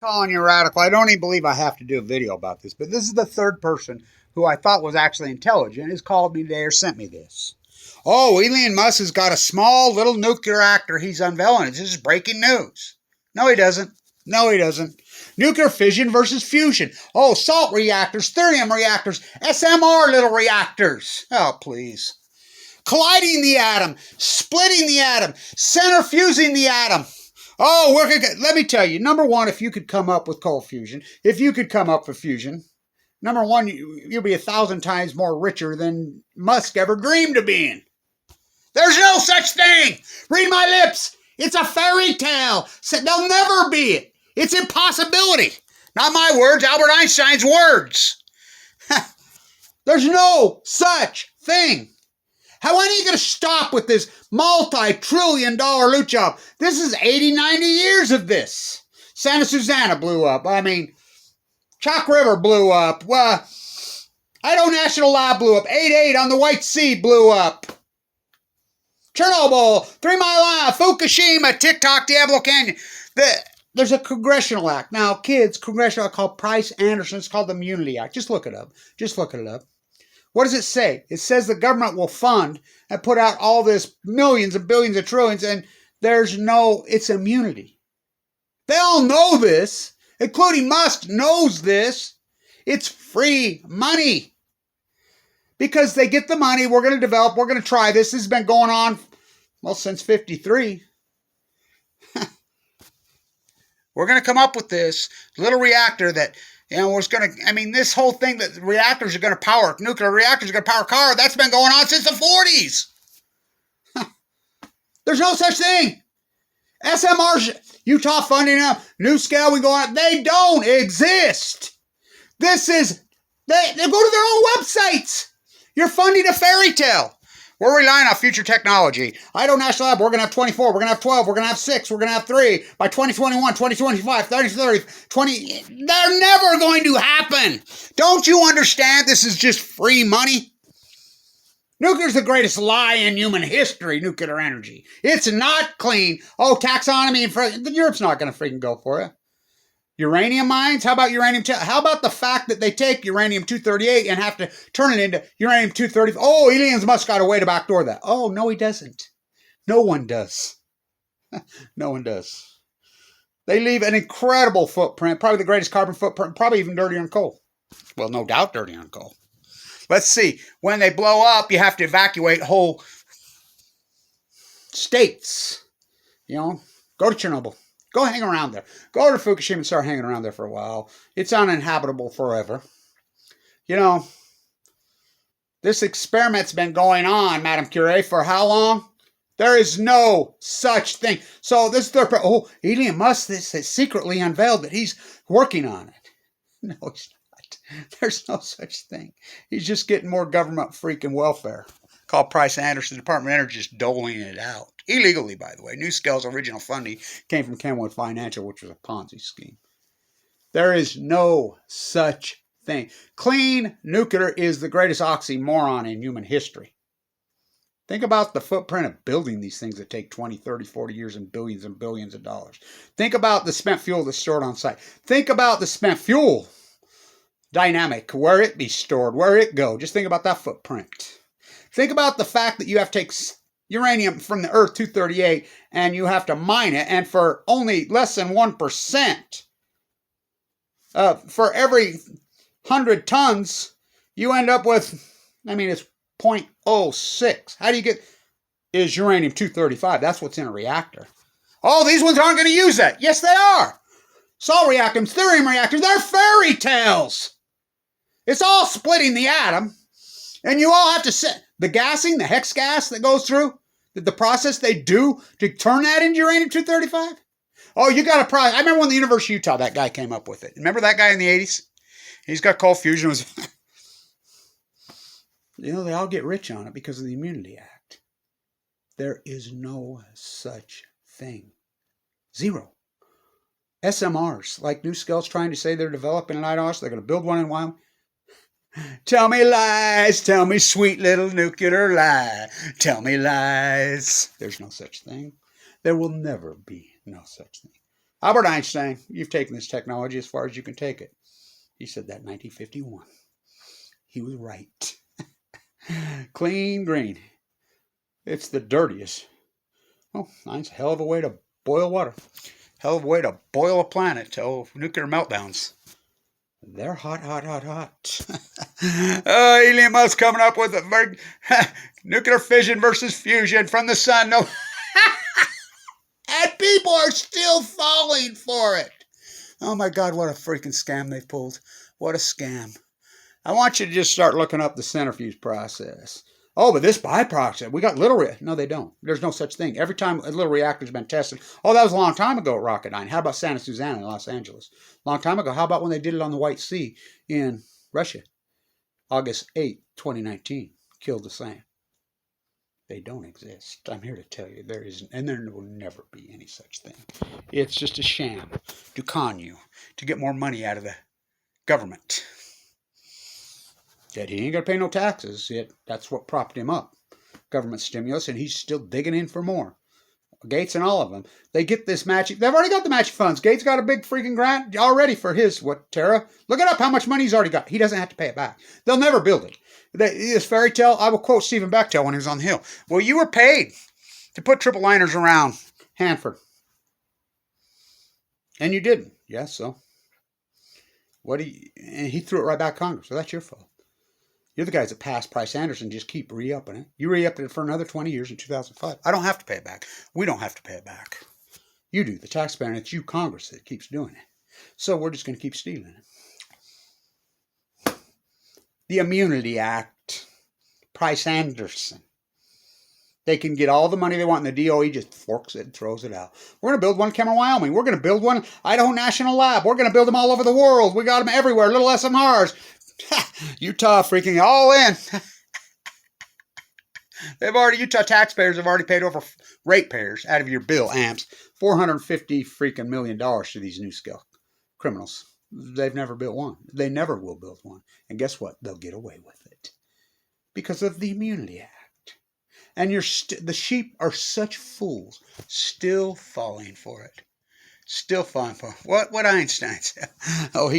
Calling you radical. I don't even believe I have to do a video about this, but this is the third person who I thought was actually intelligent has called me today or sent me this. Oh, Elon Musk has got a small little nuclear reactor he's unveiling. This is breaking news. No, he doesn't. No, he doesn't. Nuclear fission versus fusion. Oh, salt reactors, thorium reactors, SMR little reactors. Oh, please. Colliding the atom, splitting the atom, centrifuging the atom. Oh, let me tell you, number one, if you could come up with cold fusion, if you could come up with fusion, number one, you'll be 1,000 times more richer than Musk ever dreamed of being. There's no such thing. Read my lips. It's a fairy tale. There'll never be it. It's impossibility. Not my words, Albert Einstein's words. There's no such thing. When are you going to stop with this multi-trillion-dollar loot job? This is 80, 90 years of this. Santa Susana blew up. Chalk River blew up. Idaho National Lab blew up. 8-8 on the White Sea blew up. Chernobyl, 3 Mile Line, Fukushima, TikTok, Diablo Canyon. There's a congressional act. Now, kids, congressional act called Price-Anderson. It's called the Immunity Act. Just look it up. What does it say? It says the government will fund and put out all this millions and billions and trillions, and it's immunity. They all know this, including Musk knows this. It's free money. Because they get the money, we're going to develop, we're going to try this. This has been going on, since 53. We're going to come up with this little reactor that this whole thing that reactors are going to power, nuclear reactors are going to power cars, that's been going on since the 40s. There's no such thing. SMR, Utah funding them, NUSCALE, we go on. They don't exist. They go to their own websites. You're funding a fairy tale. We're relying on future technology. Idaho National Lab, we're going to have 24, we're going to have 12, we're going to have 6, we're going to have 3. By 2021, 2025, 2030, 20... They're never going to happen. Don't you understand this is just free money? Nuclear's the greatest lie in human history, nuclear energy. It's not clean. Oh, taxonomy, Europe's not going to freaking go for it. Uranium mines? How about uranium? How about the fact that they take uranium-238 and have to turn it into uranium-230? Oh, Elon Musk got a way to backdoor that. Oh, no, he doesn't. No one does. No one does. They leave an incredible footprint, probably the greatest carbon footprint, probably even dirtier than coal. Well, no doubt dirtier than coal. Let's see. When they blow up, you have to evacuate whole states. Go to Chernobyl. Go hang around there. Go to Fukushima and start hanging around there for a while. It's uninhabitable forever. This experiment's been going on, Madame Curie, for how long? There is no such thing. So this third person, Elon Musk has secretly unveiled that he's working on it. No, he's not. There's no such thing. He's just getting more government freaking welfare. Called Price-Anderson, Department of Energy, just doling it out. Illegally, by the way. NUSCALE's original funding came from Kenwood Financial, which was a Ponzi scheme. There is no such thing. Clean nuclear is the greatest oxymoron in human history. Think about the footprint of building these things that take 20, 30, 40 years and billions of dollars. Think about the spent fuel that's stored on site. Think about the spent fuel dynamic, where it be stored, where it go. Just think about that footprint. Think about the fact that you have to take uranium from the Earth, 238, and you have to mine it, and for only less than 1%, for every 100 tons, you end up with, it's 0.06. How do you get, is uranium-235? That's what's in a reactor. Oh, these ones aren't going to use that. Yes, they are. Salt reactors, thorium reactors, they're fairy tales. It's all splitting the atom, and you all have to sit. The gassing, the hex gas that goes through, the process they do to turn that into uranium-235? Oh, you got a process. I remember when the University of Utah, that guy came up with it. Remember that guy in the 80s? He's got cold fusion. They all get rich on it because of the Immunity Act. There is no such thing. Zero. SMRs, like NUSCALE's trying to say they're developing in Idaho, so they're going to build one in Wyoming. Tell me lies, tell me sweet little nuclear lie. Tell me lies. There's no such thing. There will never be no such thing. Albert Einstein, you've taken this technology as far as you can take it. He said that in 1951. He was right. Clean green. It's the dirtiest. Oh, that's a hell of a way to boil water. Hell of a way to boil a planet. Oh, nuclear meltdowns. They're hot, hot, hot, hot. Elon Musk coming up with a nuclear fission versus fusion from the sun. No. And people are still falling for it. Oh my God, what a freaking scam they've pulled. What a scam. I want you to just start looking up the centrifuge process. Oh, but this byproduct, we got little... No, they don't. There's no such thing. Every time a little reactor's been tested... Oh, that was a long time ago at Rocketdyne. How about Santa Susana in Los Angeles? Long time ago. How about when they did it on the White Sea in Russia? August 8, 2019. Killed the same. They don't exist. I'm here to tell you there isn't, and there will never be any such thing. It's just a sham to con you, to get more money out of the government. That he ain't going to pay no taxes. That's what propped him up. Government stimulus, and he's still digging in for more. Gates and all of them. They get this matching. They've already got the matching funds. Gates got a big freaking grant already for his, Tara? Look it up how much money he's already got. He doesn't have to pay it back. They'll never build it. This fairy tale, I will quote Stephen Bechtel when he was on the Hill. Well, you were paid to put triple liners around Hanford. And you didn't. Yes, so. And he threw it right back at Congress. So that's your fault. You're the guys that passed Price-Anderson, just keep re-upping it. You re-upped it for another 20 years in 2005. I don't have to pay it back. We don't have to pay it back. You do, the taxpayer, and it's you, Congress, that keeps doing it. So we're just going to keep stealing it. The Immunity Act. Price-Anderson. They can get all the money they want, and the DOE just forks it and throws it out. We're going to build one in Cameron, Wyoming. We're going to build one Idaho National Lab. We're going to build them all over the world. We got them everywhere, little SMRs. Utah freaking all in. Utah taxpayers have already paid over, ratepayers out of your bill, amps, $450 freaking million to these NUSCALE criminals. They've never built one. They never will build one. And guess what? They'll get away with it because of the Immunity Act. And the sheep are such fools, still falling for it. Still falling for it. What Einstein said. Oh, he